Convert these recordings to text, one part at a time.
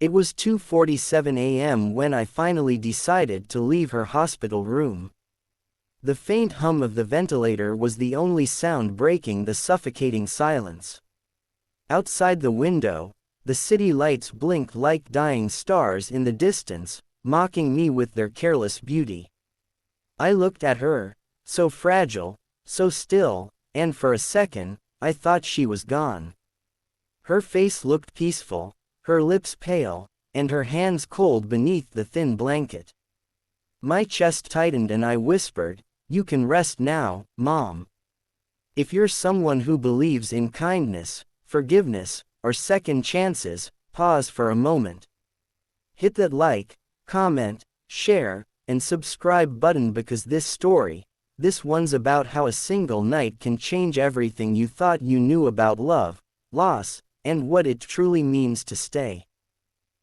It was 2:47 a.m. when I finally decided to leave her hospital room. The faint hum of the ventilator was the only sound breaking the suffocating silence. Outside the window, the city lights blinked like dying stars in the distance, mocking me with their careless beauty. I looked at her, so fragile, so still, and for a second, I thought she was gone. Her face looked peaceful, her lips pale, and her hands cold beneath the thin blanket. My chest tightened and I whispered, "You can rest now, Mom. If you're someone who believes in kindness, forgiveness, or second chances, pause for a moment. Hit that like, comment, share, and subscribe button because this one's about how a single night can change everything you thought you knew about love, loss, and what it truly means to stay."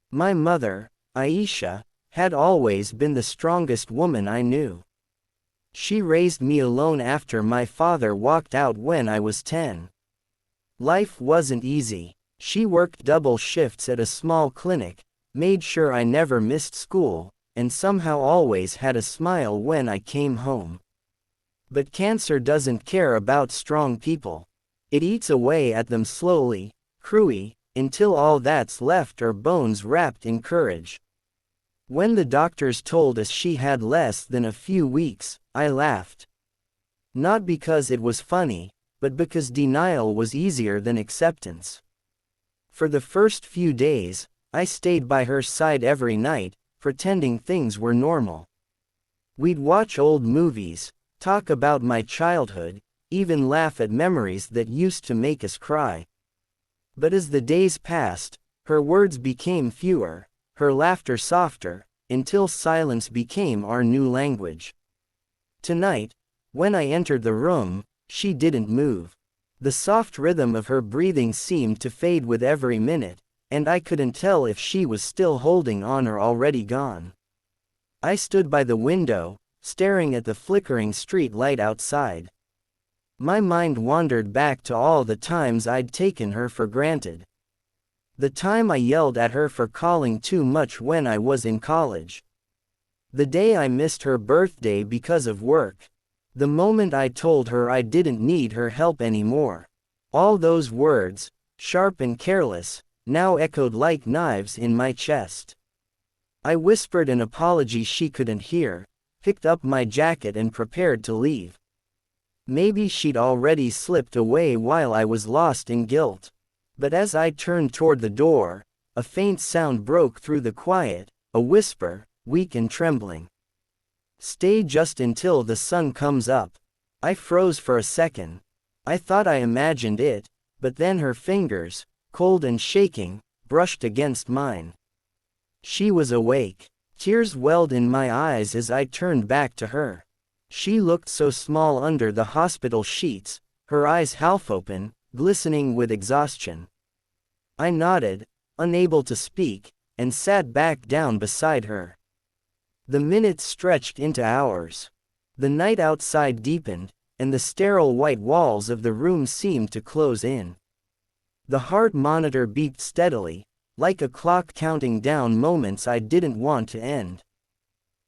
My mother, Aisha, had always been the strongest woman I knew. She raised me alone after my father walked out when I was 10. Life wasn't easy. She worked double shifts at a small clinic, made sure I never missed school, and somehow always had a smile when I came home. But cancer doesn't care about strong people. It eats away at them slowly, cruelly, until all that's left are bones wrapped in courage. When the doctors told us she had less than a few weeks, I laughed. Not because it was funny, but because denial was easier than acceptance. For the first few days, I stayed by her side every night, pretending things were normal. We'd watch old movies, talk about my childhood, even laugh at memories that used to make us cry. But as the days passed, her words became fewer, her laughter softer, until silence became our new language. Tonight, when I entered the room, she didn't move. The soft rhythm of her breathing seemed to fade with every minute, and I couldn't tell if she was still holding on or already gone. I stood by the window, staring at the flickering street light outside. My mind wandered back to all the times I'd taken her for granted. The time I yelled at her for calling too much when I was in college. The day I missed her birthday because of work. The moment I told her I didn't need her help anymore. All those words, sharp and careless, now echoed like knives in my chest. I whispered an apology she couldn't hear, picked up my jacket and prepared to leave. Maybe she'd already slipped away while I was lost in guilt. But as I turned toward the door, a faint sound broke through the quiet, a whisper, weak and trembling. "Stay just until the sun comes up." I froze for a second. I thought I imagined it, but then her fingers, cold and shaking, brushed against mine. She was awake. Tears welled in my eyes as I turned back to her. She looked so small under the hospital sheets, her eyes half open, glistening with exhaustion. I nodded, unable to speak, and sat back down beside her. The minutes stretched into hours. The night outside deepened, and the sterile white walls of the room seemed to close in. The heart monitor beeped steadily, like a clock counting down moments I didn't want to end.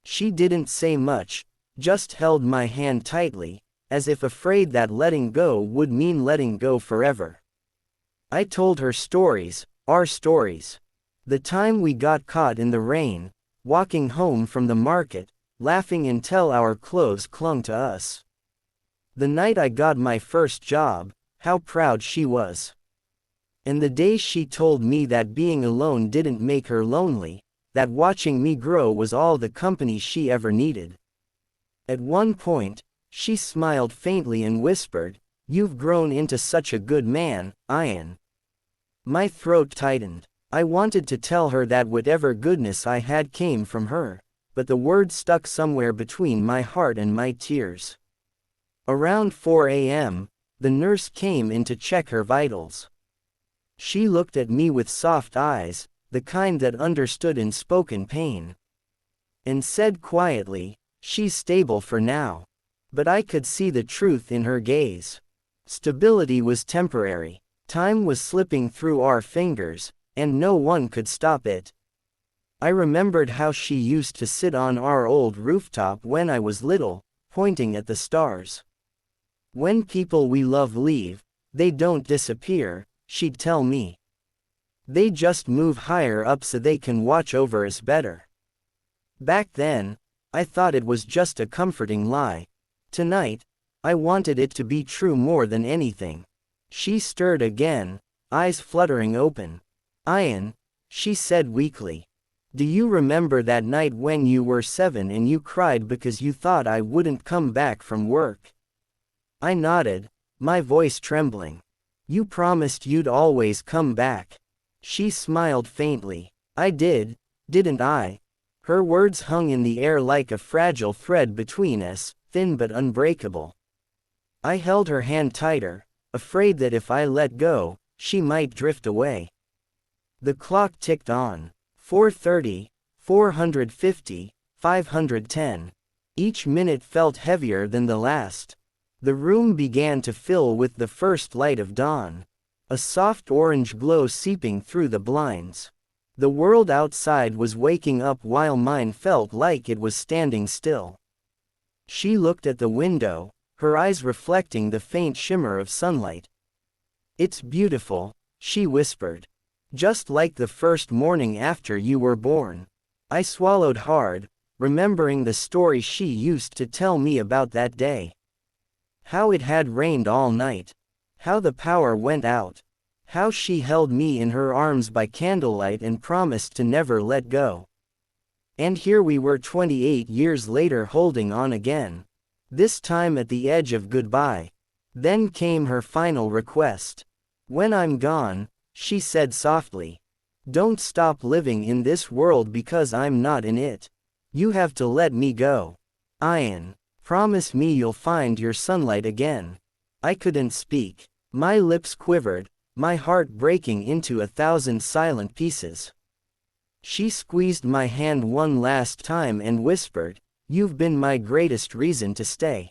She didn't say much, just held my hand tightly, as if afraid that letting go would mean letting go forever. I told her stories, our stories. The time we got caught in the rain, walking home from the market, laughing until our clothes clung to us. The night I got my first job, how proud she was. And the day she told me that being alone didn't make her lonely, that watching me grow was all the company she ever needed. At one point, she smiled faintly and whispered, "You've grown into such a good man, Ian." My throat tightened. I wanted to tell her that whatever goodness I had came from her, but the words stuck somewhere between my heart and my tears. Around 4 a.m., the nurse came in to check her vitals. She looked at me with soft eyes, the kind that understood unspoken pain, and said quietly, "She's stable for now." But I could see the truth in her gaze. Stability was temporary. Time was slipping through our fingers, and no one could stop it, I remembered how she used to sit on our old rooftop when I was little, pointing at the stars. When people we love leave, they don't disappear, she'd tell me. They just move higher up so they can watch over us better. Back then, I thought it was just a comforting lie. Tonight, I wanted it to be true more than anything. She stirred again, eyes fluttering open. Ian, she said weakly. Do you remember that night when you were 7 and you cried because you thought I wouldn't come back from work? I nodded, my voice trembling. You promised you'd always come back. She smiled faintly. I did, didn't I? Her words hung in the air like a fragile thread between us, thin but unbreakable. I held her hand tighter, afraid that if I let go, she might drift away. The clock ticked on. 4:30, 450, 510. Each minute felt heavier than the last. The room began to fill with the first light of dawn. A soft orange glow seeping through the blinds. The world outside was waking up while mine felt like it was standing still. She looked at the window, her eyes reflecting the faint shimmer of sunlight. It's beautiful, she whispered. Just like the first morning after you were born. I swallowed hard, remembering the story she used to tell me about that day. How it had rained all night. How the power went out. How she held me in her arms by candlelight and promised to never let go. And here we were 28 years later holding on again. This time at the edge of goodbye. Then came her final request. When I'm gone, she said softly. Don't stop living in this world because I'm not in it. You have to let me go. Ian, promise me you'll find your sunlight again. I couldn't speak. My lips quivered, my heart breaking into 1,000 silent pieces. She squeezed my hand one last time and whispered, "You've been my greatest reason to stay."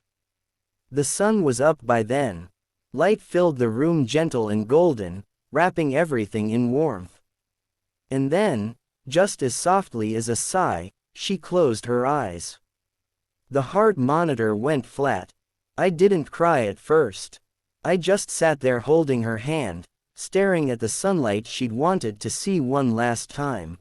The sun was up by then. Light filled the room, gentle and golden, wrapping everything in warmth. And then, just as softly as a sigh, she closed her eyes. The heart monitor went flat. I didn't cry at first. I just sat there holding her hand, staring at the sunlight she'd wanted to see one last time.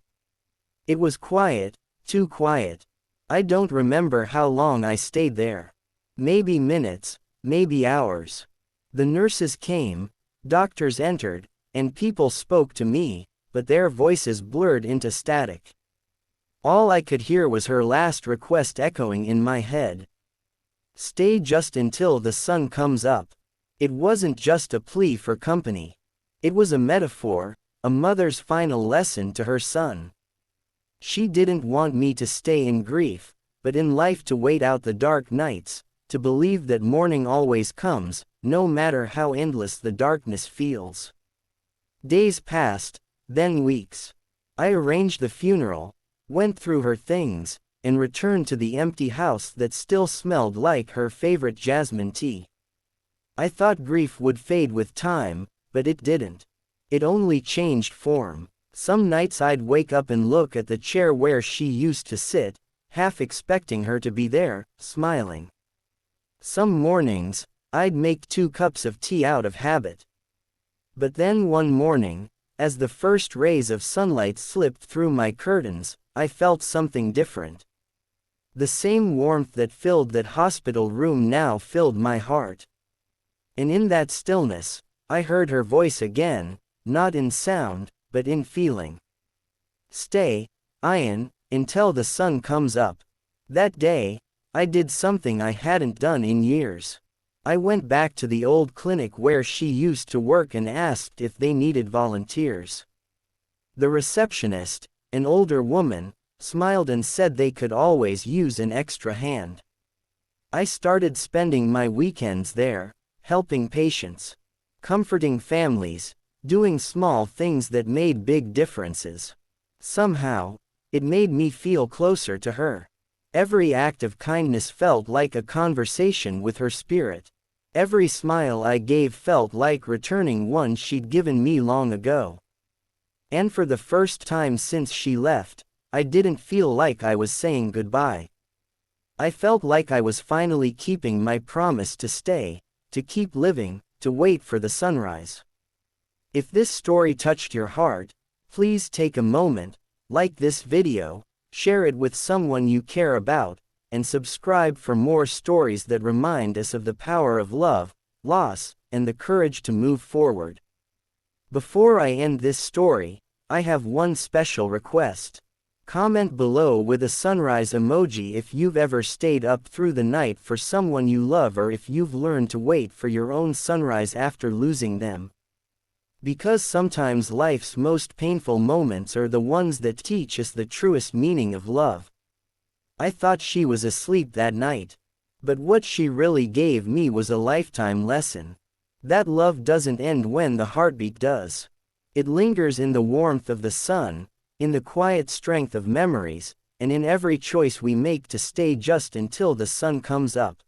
It was quiet, too quiet. I don't remember how long I stayed there. Maybe minutes, maybe hours. The nurses came, doctors entered, and people spoke to me, but their voices blurred into static. All I could hear was her last request echoing in my head. Stay just until the sun comes up. It wasn't just a plea for company. It was a metaphor, a mother's final lesson to her son. She didn't want me to stay in grief, but in life to wait out the dark nights, to believe that morning always comes, no matter how endless the darkness feels. Days passed, then weeks. I arranged the funeral, went through her things, and returned to the empty house that still smelled like her favorite jasmine tea. I thought grief would fade with time, but it didn't. It only changed form. Some nights I'd wake up and look at the chair where she used to sit, half expecting her to be there, smiling. Some mornings, I'd make 2 cups of tea out of habit. But then one morning, as the first rays of sunlight slipped through my curtains, I felt something different. The same warmth that filled that hospital room now filled my heart. And in that stillness, I heard her voice again, not in sound, but in feeling. Stay, Ian, until the sun comes up. That day, I did something I hadn't done in years. I went back to the old clinic where she used to work and asked if they needed volunteers. The receptionist, an older woman, smiled and said they could always use an extra hand. I started spending my weekends there, helping patients, comforting families, doing small things that made big differences. Somehow, it made me feel closer to her. Every act of kindness felt like a conversation with her spirit. Every smile I gave felt like returning one she'd given me long ago. And for the first time since she left, I didn't feel like I was saying goodbye. I felt like I was finally keeping my promise to stay, to keep living, to wait for the sunrise. If this story touched your heart, please take a moment, like this video, share it with someone you care about, and subscribe for more stories that remind us of the power of love, loss, and the courage to move forward. Before I end this story, I have one special request. Comment below with a sunrise emoji if you've ever stayed up through the night for someone you love, or if you've learned to wait for your own sunrise after losing them. Because sometimes life's most painful moments are the ones that teach us the truest meaning of love. I thought she was asleep that night. But what she really gave me was a lifetime lesson. That love doesn't end when the heartbeat does. It lingers in the warmth of the sun, in the quiet strength of memories, and in every choice we make to stay just until the sun comes up.